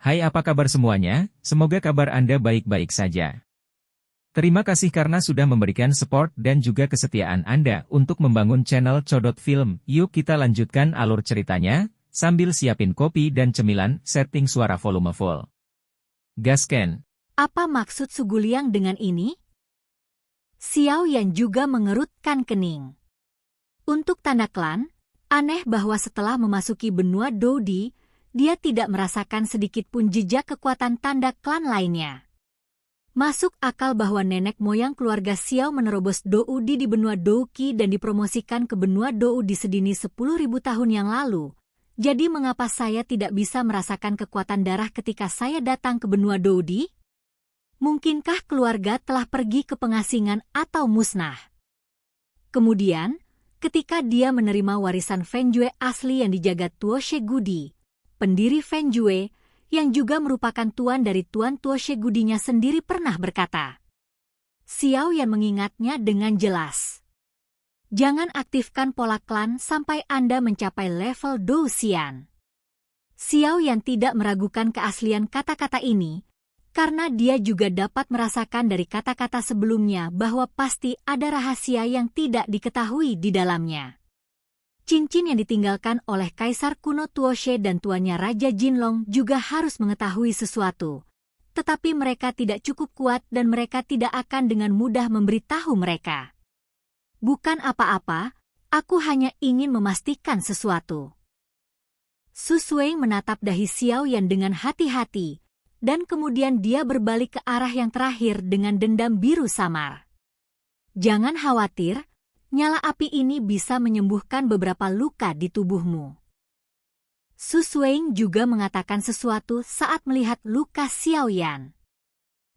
Hai, apa kabar semuanya? Semoga kabar Anda baik-baik saja. Terima kasih karena sudah memberikan support dan juga kesetiaan Anda untuk membangun channel Codot Film. Yuk kita lanjutkan alur ceritanya, sambil siapin kopi dan cemilan, setting suara volume full. Gasken. Apa maksud Suguliang dengan ini? Xiao Yan juga mengerutkan kening. Untuk tanda klan, aneh bahwa setelah memasuki benua Doudi, dia tidak merasakan sedikit pun jejak kekuatan tanda klan lainnya. Masuk akal bahwa nenek moyang keluarga Xiao menerobos Doudi di benua Douqi dan dipromosikan ke benua Doudi sedini 10.000 tahun yang lalu. Jadi mengapa saya tidak bisa merasakan kekuatan darah ketika saya datang ke benua Doudi? Mungkinkah keluarga telah pergi ke pengasingan atau musnah? Kemudian, ketika dia menerima warisan Fenjue asli yang dijaga Tuo Shegudi, pendiri Fenjue, yang juga merupakan tuan dari Tuan Tuo Shegudinya sendiri pernah berkata. Xiao Yan mengingatnya dengan jelas. Jangan aktifkan pola klan sampai Anda mencapai level Dou Xian. Xiao Yan tidak meragukan keaslian kata-kata ini, karena dia juga dapat merasakan dari kata-kata sebelumnya bahwa pasti ada rahasia yang tidak diketahui di dalamnya. Cincin yang ditinggalkan oleh Kaisar kuno Tuoshe dan tuannya Raja Jinlong juga harus mengetahui sesuatu. Tetapi mereka tidak cukup kuat dan mereka tidak akan dengan mudah memberitahu mereka. Bukan apa-apa, aku hanya ingin memastikan sesuatu. Su Suing menatap dahi Xiao Yan dengan hati-hati, dan kemudian dia berbalik ke arah yang terakhir dengan dendam biru samar. Jangan khawatir. Nyala api ini bisa menyembuhkan beberapa luka di tubuhmu. Su Suing juga mengatakan sesuatu saat melihat luka Xiao Yan.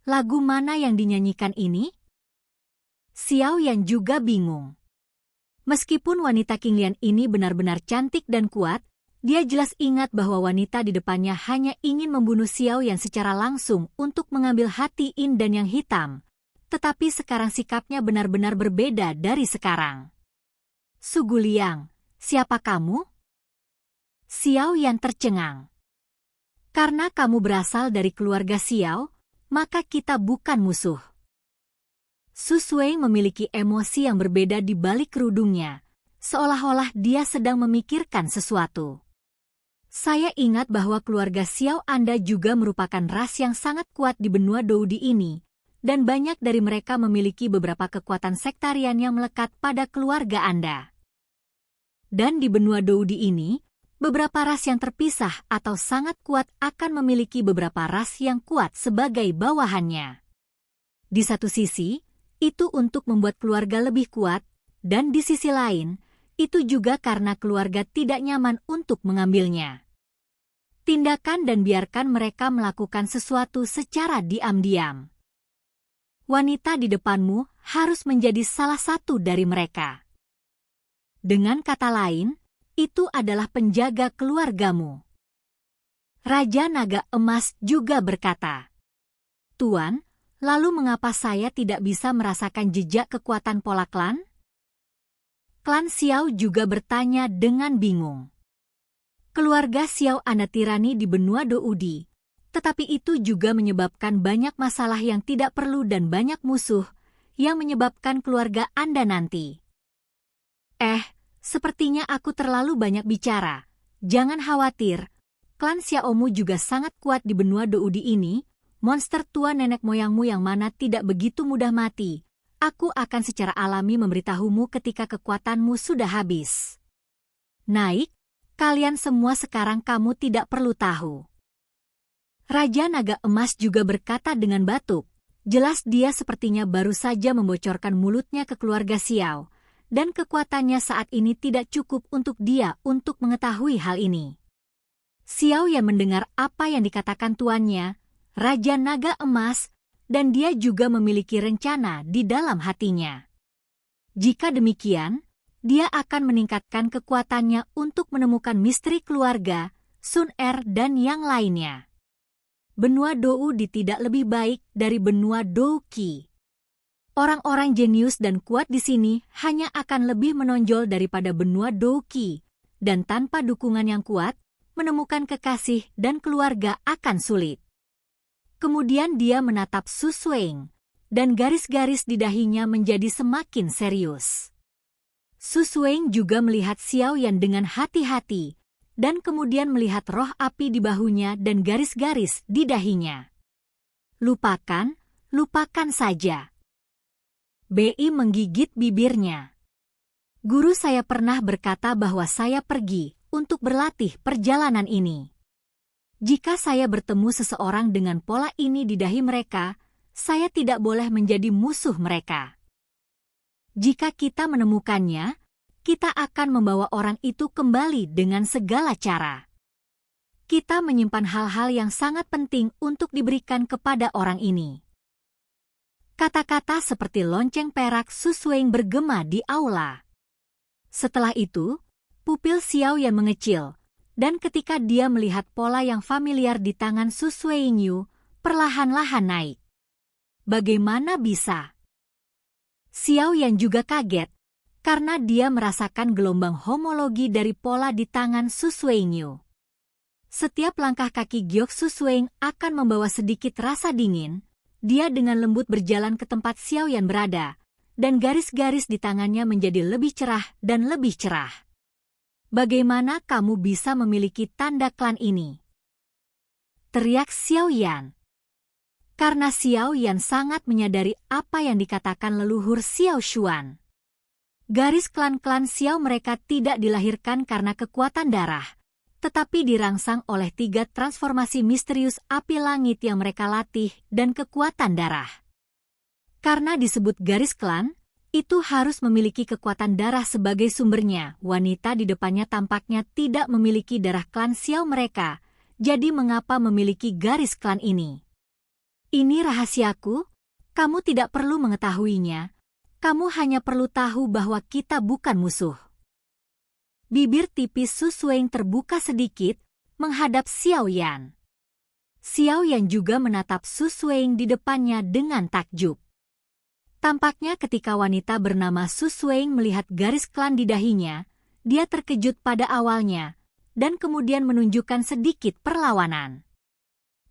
Lagu mana yang dinyanyikan ini? Xiao Yan juga bingung. Meskipun wanita King Lian ini benar-benar cantik dan kuat, dia jelas ingat bahwa wanita di depannya hanya ingin membunuh Xiao Yan secara langsung untuk mengambil hati Yin dan Yang Hitam. Tetapi sekarang sikapnya benar-benar berbeda dari sekarang. Suguliang, siapa kamu? Xiao Yan tercengang. Karena kamu berasal dari keluarga Xiao, maka kita bukan musuh. Su Suing memiliki emosi yang berbeda di balik kerudungnya, seolah-olah dia sedang memikirkan sesuatu. Saya ingat bahwa keluarga Xiao Anda juga merupakan ras yang sangat kuat di benua Doudi ini, dan banyak dari mereka memiliki beberapa kekuatan sektarian yang melekat pada keluarga Anda. Dan di benua Doudi ini, beberapa ras yang terpisah atau sangat kuat akan memiliki beberapa ras yang kuat sebagai bawahannya. Di satu sisi, itu untuk membuat keluarga lebih kuat, dan di sisi lain, itu juga karena keluarga tidak nyaman untuk mengambilnya. Tindakan dan biarkan mereka melakukan sesuatu secara diam-diam. Wanita di depanmu harus menjadi salah satu dari mereka. Dengan kata lain, itu adalah penjaga keluargamu. Raja Naga Emas juga berkata, Tuan, lalu mengapa saya tidak bisa merasakan jejak kekuatan pola klan? Klan Xiao juga bertanya dengan bingung. Keluarga Xiao Anda tirani di benua Doudi. Tetapi itu juga menyebabkan banyak masalah yang tidak perlu dan banyak musuh yang menyebabkan keluarga Anda nanti. Sepertinya aku terlalu banyak bicara. Jangan khawatir, klan Xiaomu juga sangat kuat di benua Doudi ini. Monster tua nenek moyangmu yang mana tidak begitu mudah mati. Aku akan secara alami memberitahumu ketika kekuatanmu sudah habis. Naik, kalian semua sekarang kamu tidak perlu tahu. Raja Naga Emas juga berkata dengan batuk. Jelas dia sepertinya baru saja membocorkan mulutnya ke keluarga Xiao, dan kekuatannya saat ini tidak cukup untuk dia untuk mengetahui hal ini. Xiao yang mendengar apa yang dikatakan tuannya, Raja Naga Emas, dan dia juga memiliki rencana di dalam hatinya. Jika demikian, dia akan meningkatkan kekuatannya untuk menemukan misteri keluarga, Sun Er dan yang lainnya. Benua Doudi tidak lebih baik dari benua Douqi. Orang-orang jenius dan kuat di sini hanya akan lebih menonjol daripada benua Douqi, dan tanpa dukungan yang kuat, menemukan kekasih dan keluarga akan sulit. Kemudian dia menatap Su Suing, dan garis-garis di dahinya menjadi semakin serius. Su Suing juga melihat Xiao Yan dengan hati-hati, dan kemudian melihat roh api di bahunya dan garis-garis di dahinya. Lupakan saja. Bi menggigit bibirnya. Guru saya pernah berkata bahwa saya pergi untuk berlatih perjalanan ini. Jika saya bertemu seseorang dengan pola ini di dahi mereka, saya tidak boleh menjadi musuh mereka. Jika kita menemukannya, kita akan membawa orang itu kembali dengan segala cara. Kita menyimpan hal-hal yang sangat penting untuk diberikan kepada orang ini. Kata-kata seperti lonceng perak Su Suing bergema di aula. Setelah itu, pupil Xiao Yan mengecil, dan ketika dia melihat pola yang familiar di tangan Su Suingyu, perlahan-lahan naik. Bagaimana bisa? Xiao Yan juga kaget, karena dia merasakan gelombang homologi dari pola di tangan Su Suingyu. Setiap langkah kaki Giok Su Suing akan membawa sedikit rasa dingin. Dia dengan lembut berjalan ke tempat Xiao Yan berada, dan garis-garis di tangannya menjadi lebih cerah dan lebih cerah. Bagaimana kamu bisa memiliki tanda klan ini? Teriak Xiao Yan. Karena Xiao Yan sangat menyadari apa yang dikatakan leluhur Xiao Xuan. Garis klan-klan Xiao mereka tidak dilahirkan karena kekuatan darah, tetapi dirangsang oleh 3 transformasi misterius api langit yang mereka latih dan kekuatan darah. Karena disebut garis klan, itu harus memiliki kekuatan darah sebagai sumbernya. Wanita di depannya tampaknya tidak memiliki darah klan Xiao mereka, jadi mengapa memiliki garis klan ini? Ini rahasiaku, kamu tidak perlu mengetahuinya, kamu hanya perlu tahu bahwa kita bukan musuh. Bibir tipis Su Suing terbuka sedikit, menghadap Xiao Yan. Xiao Yan juga menatap Su Suing di depannya dengan takjub. Tampaknya ketika wanita bernama Su Suing melihat garis klan di dahinya, dia terkejut pada awalnya, dan kemudian menunjukkan sedikit perlawanan.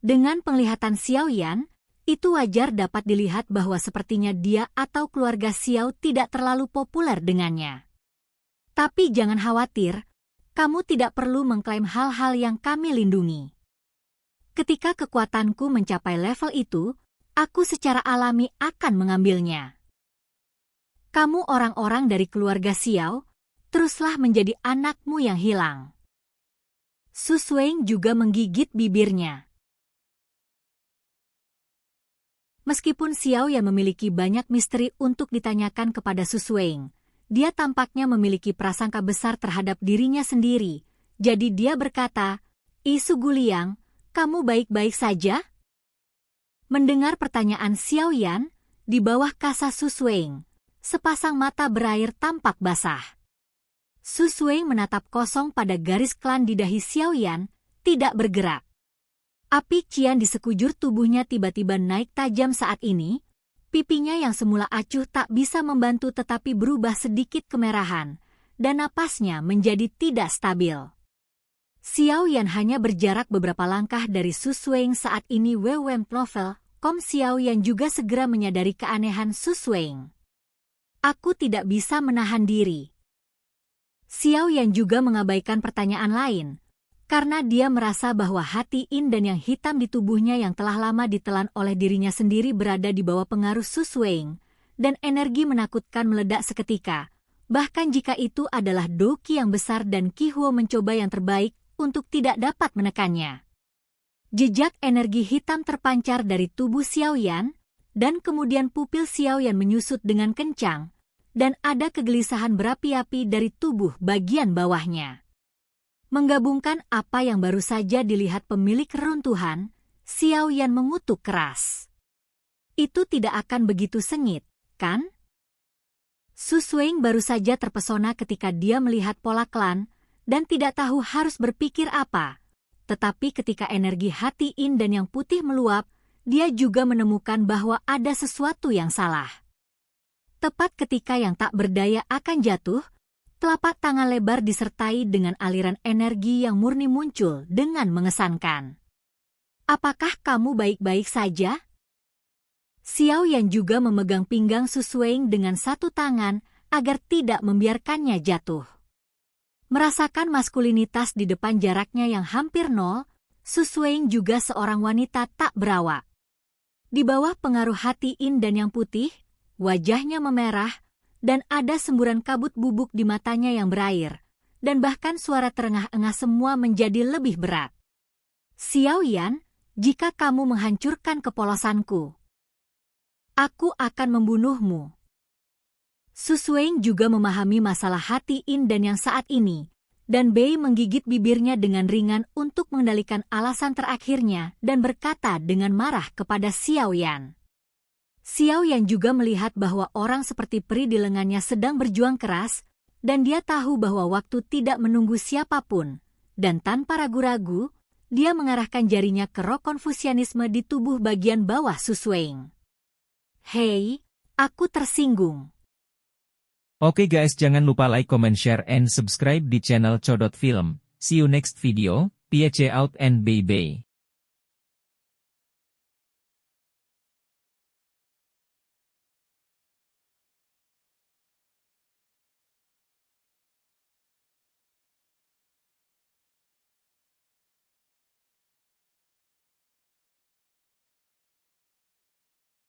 Dengan penglihatan Xiao Yan, itu wajar dapat dilihat bahwa sepertinya dia atau keluarga Xiao tidak terlalu populer dengannya. Tapi jangan khawatir, kamu tidak perlu mengklaim hal-hal yang kami lindungi. Ketika kekuatanku mencapai level itu, aku secara alami akan mengambilnya. Kamu orang-orang dari keluarga Xiao, teruslah menjadi anakmu yang hilang. Su Suing juga menggigit bibirnya. Meskipun Xiao Yan memiliki banyak misteri untuk ditanyakan kepada Su Suing, dia tampaknya memiliki prasangka besar terhadap dirinya sendiri, jadi dia berkata, "Su Guliang, kamu baik-baik saja?" Mendengar pertanyaan Xiao Yan, di bawah kasa Su Suing, sepasang mata berair tampak basah. Su Suing menatap kosong pada garis klan di dahi Xiao Yan, tidak bergerak. Api cian di sekujur tubuhnya tiba-tiba naik tajam saat ini, pipinya yang semula acuh tak bisa membantu tetapi berubah sedikit kemerahan, dan napasnya menjadi tidak stabil. Xiao Yan hanya berjarak beberapa langkah dari Su Suing saat ini. Novel, Xiao Yan juga segera menyadari keanehan Su Suing. Aku tidak bisa menahan diri. Xiao Yan juga mengabaikan pertanyaan lain, karena dia merasa bahwa hati In dan yang hitam di tubuhnya yang telah lama ditelan oleh dirinya sendiri berada di bawah pengaruh Su Suing, dan energi menakutkan meledak seketika, bahkan jika itu adalah Doqi yang besar dan Qi Huo mencoba yang terbaik untuk tidak dapat menekannya. Jejak energi hitam terpancar dari tubuh Xiao Yan, dan kemudian pupil Xiao Yan menyusut dengan kencang, dan ada kegelisahan berapi-api dari tubuh bagian bawahnya. Menggabungkan apa yang baru saja dilihat pemilik reruntuhan, Xiao Yan mengutuk keras. Itu tidak akan begitu sengit, kan? Su Suing baru saja terpesona ketika dia melihat pola klan, dan tidak tahu harus berpikir apa. Tetapi ketika energi hati In dan yang putih meluap, dia juga menemukan bahwa ada sesuatu yang salah. Tepat ketika yang tak berdaya akan jatuh, Telapak tangan lebar disertai dengan aliran energi yang murni muncul dengan mengesankan. Apakah kamu baik-baik saja? Xiao Yan juga memegang pinggang Su Suing dengan satu tangan agar tidak membiarkannya jatuh. Merasakan maskulinitas di depan jaraknya yang hampir nol, Su Suing juga seorang wanita tak berawak. Di bawah pengaruh hati Yin dan yang putih, wajahnya memerah, dan ada semburan kabut bubuk di matanya yang berair, dan bahkan suara terengah-engah semua menjadi lebih berat. Xiao Yan, jika kamu menghancurkan kepolosanku, aku akan membunuhmu. Su Suing juga memahami masalah hati Yin dan yang saat ini, dan Bei menggigit bibirnya dengan ringan untuk mengendalikan alasan terakhirnya dan berkata dengan marah kepada Xiao Yan. Xiao Yan juga melihat bahwa orang seperti peri di lengannya sedang berjuang keras, dan dia tahu bahwa waktu tidak menunggu siapapun, dan tanpa ragu-ragu, dia mengarahkan jarinya ke roh Konfusianisme di tubuh bagian bawah Su Suing. Hei, aku tersinggung. Oke guys, jangan lupa like, comment, share, and subscribe di channel Codot Film. See you next video, peace out and bye-bye.